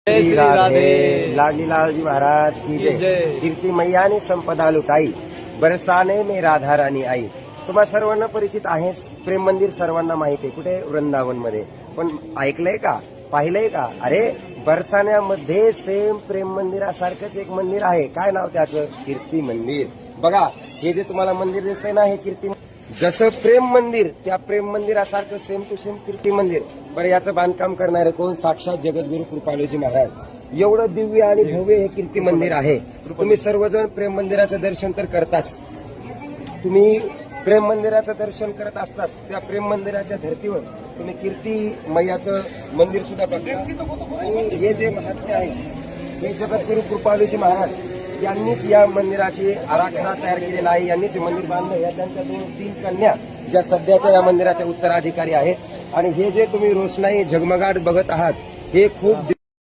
जय श्री राधे। लाडली लालजी महाराज की जय। कीर्ती मैया आणि संपदा लुटाई, बरसाने में राधा राणी आई। तुम्हा सर्वांना परिचित आहेच प्रेम मंदिर, सर्वांना माहिती आहे कुठे, वृंदावन मध्ये। पण ऐकलंय का, पाहिलंय का? अरे बरसाण्यामध्ये सेम प्रेम मंदिरासारखंच एक मंदिर आहे। काय नाव त्याचं? कीर्ती मंदिर। बघा हे जे तुम्हाला मंदिर दिसतंय ना, हे कीर्ती, जसं प्रेम मंदिर त्या प्रेम मंदिरासारखं सेम टू सेम कीर्ती मंदिर। बरं याचं बांधकाम करणारे कोण? साक्षात जगद्गुरु कृपालूजी महाराज। एवढं दिव्य आणि भव्य हे कीर्ती मंदिर आहे। तुम्ही सर्वजण प्रेम मंदिराचं दर्शन तर करताच, तुम्ही प्रेम मंदिराचं दर्शन करत असताच त्या प्रेम मंदिराच्या धर्तीवर तुम्ही कीर्ती मैयाचं मंदिर सुद्धा बघता। आणि हे जे महात्म्य आहे हे जगद्गुरु कृपालूजी महाराज यांनीच या मंदिराची आराखडा तयार केलेला आहे, यांनीच हे मंदिर बांधलं। या त्यांच्या 2-3 कन्या ज्या सध्याच्या या मंदिराच्या उत्तराधिकारी आहेत। आणि हे जे तुम्ही रोषणाई झगमगाट बघत आहात हे खूप